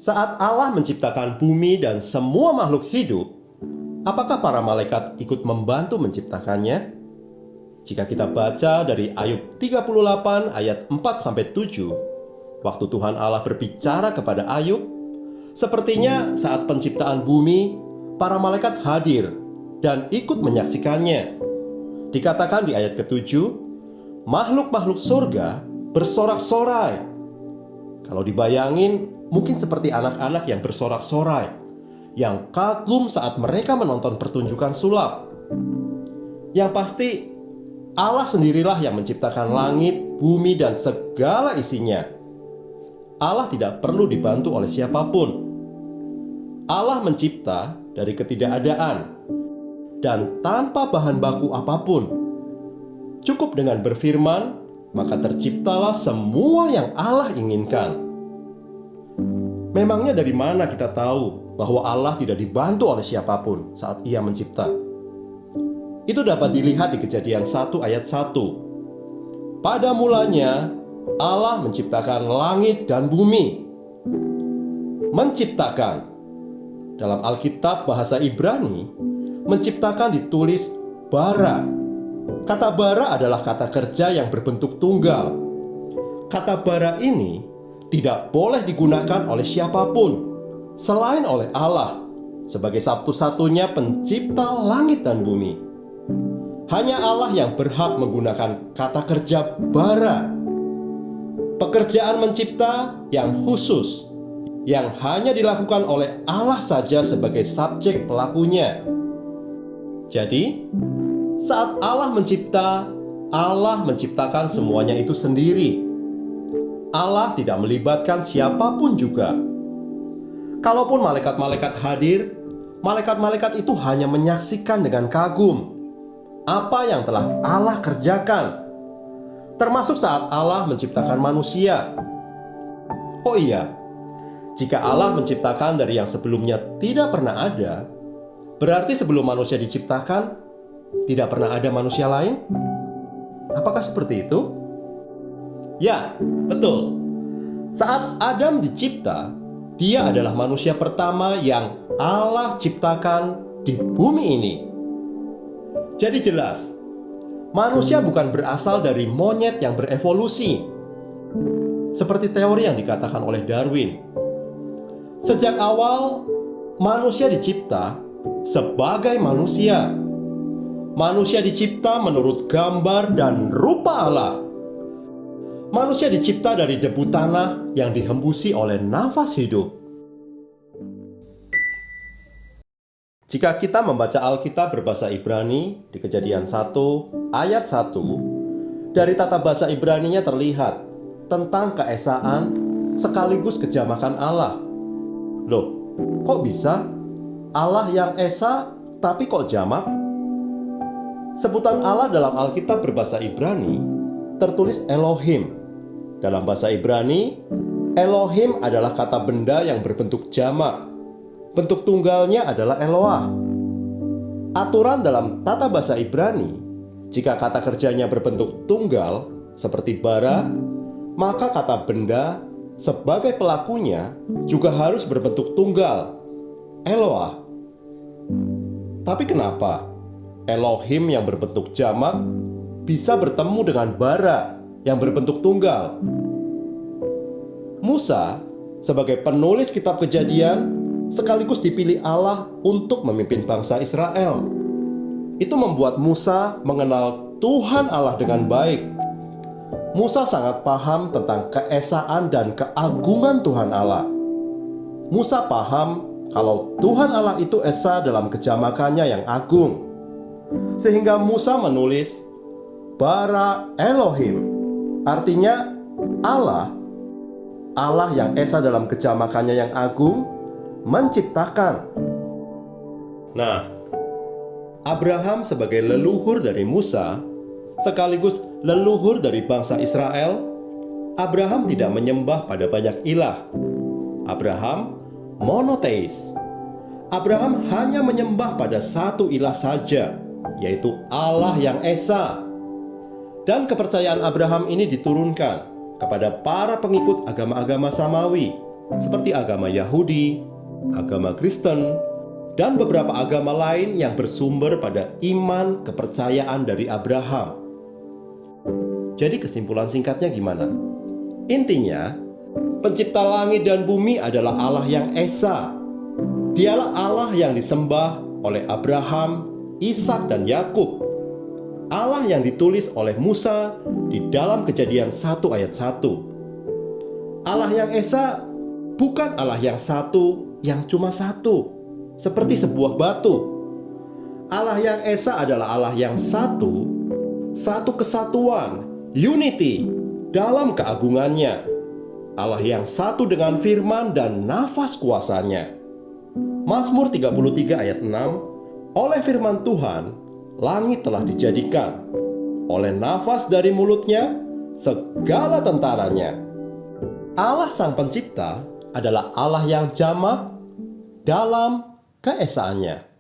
Saat Allah menciptakan bumi dan semua makhluk hidup, apakah para malaikat ikut membantu menciptakannya? Jika kita baca dari Ayub 38 ayat 4-7, waktu Tuhan Allah berbicara kepada Ayub, sepertinya saat penciptaan bumi, para malaikat hadir dan ikut menyaksikannya. Dikatakan di ayat ke-7, makhluk-makhluk surga bersorak-sorai. Kalau dibayangin, mungkin seperti anak-anak yang bersorak-sorai, yang kagum saat mereka menonton pertunjukan sulap. Yang pasti, Allah sendirilah yang menciptakan langit, bumi, dan segala isinya. Allah tidak perlu dibantu oleh siapapun. Allah mencipta dari ketidakadaan dan tanpa bahan baku apapun. Cukup dengan berfirman, maka terciptalah semua yang Allah inginkan. Memangnya dari mana kita tahu bahwa Allah tidak dibantu oleh siapapun saat Ia mencipta? Itu dapat dilihat di Kejadian 1 ayat 1. Pada mulanya Allah menciptakan langit dan bumi. Menciptakan. Dalam Alkitab bahasa Ibrani, menciptakan ditulis bara. Kata bara adalah kata kerja yang berbentuk tunggal. Kata bara ini tidak boleh digunakan oleh siapapun selain oleh Allah sebagai satu-satunya pencipta langit dan bumi. Hanya Allah yang berhak menggunakan kata kerja bara. Pekerjaan mencipta yang khusus, yang hanya dilakukan oleh Allah saja sebagai subjek pelakunya. Jadi, saat Allah mencipta, Allah menciptakan semuanya itu sendiri. Allah tidak melibatkan siapapun juga. Kalaupun malaikat-malaikat hadir, malaikat-malaikat itu hanya menyaksikan dengan kagum apa yang telah Allah kerjakan, termasuk saat Allah menciptakan manusia. Oh iya, jika Allah menciptakan dari yang sebelumnya tidak pernah ada, berarti sebelum manusia diciptakan, tidak pernah ada manusia lain? Apakah seperti itu? Ya, betul. Saat Adam dicipta, dia adalah manusia pertama yang Allah ciptakan di bumi ini. Jadi jelas, manusia bukan berasal dari monyet yang berevolusi, seperti teori yang dikatakan oleh Darwin. Sejak awal, manusia dicipta sebagai manusia. Manusia dicipta menurut gambar dan rupa Allah. Manusia dicipta dari debu tanah yang dihembusi oleh nafas hidup. Jika kita membaca Alkitab berbahasa Ibrani di Kejadian 1 ayat 1, dari tata bahasa Ibraninya terlihat tentang keesaan sekaligus kejamakan Allah. Loh, kok bisa? Allah yang esa tapi kok jamak? Sebutan Allah dalam Alkitab berbahasa Ibrani tertulis Elohim. Dalam bahasa Ibrani, Elohim adalah kata benda yang berbentuk jamak. Bentuk tunggalnya adalah Eloah. Aturan dalam tata bahasa Ibrani, jika kata kerjanya berbentuk tunggal seperti bara, maka kata benda sebagai pelakunya juga harus berbentuk tunggal, Eloah. Tapi kenapa Elohim yang berbentuk jamak bisa bertemu dengan bara yang berbentuk tunggal? Musa sebagai penulis kitab Kejadian sekaligus dipilih Allah untuk memimpin bangsa Israel. Itu membuat Musa mengenal Tuhan Allah dengan baik. Musa sangat paham tentang keesaan dan keagungan Tuhan Allah. Musa paham kalau Tuhan Allah itu esa dalam kejamakannya yang agung. Sehingga Musa menulis bara Elohim, artinya Allah yang esa dalam kejamakannya yang agung, menciptakan. Nah, Abraham sebagai leluhur dari Musa, sekaligus leluhur dari bangsa Israel, Abraham tidak menyembah pada banyak ilah. Abraham monoteis. Abraham hanya menyembah pada satu ilah saja, yaitu Allah yang esa. Dan kepercayaan Abraham ini diturunkan kepada para pengikut agama-agama samawi, seperti agama Yahudi, agama Kristen, dan beberapa agama lain yang bersumber pada iman kepercayaan dari Abraham. Jadi kesimpulan singkatnya gimana? Intinya, pencipta langit dan bumi adalah Allah yang esa. Dialah Allah yang disembah oleh Abraham, Ishak, dan Yakub. Allah yang ditulis oleh Musa di dalam Kejadian 1 ayat 1. Allah yang esa bukan Allah yang satu, yang cuma satu, seperti sebuah batu. Allah yang esa adalah Allah yang satu, satu kesatuan, unity, dalam keagungannya. Allah yang satu dengan firman dan nafas kuasanya. Mazmur 33 ayat 6, oleh firman Tuhan, langit telah dijadikan. Oleh nafas dari mulutnya, segala tentaranya. Allah Sang Pencipta adalah Allah yang jamak dalam keesaannya.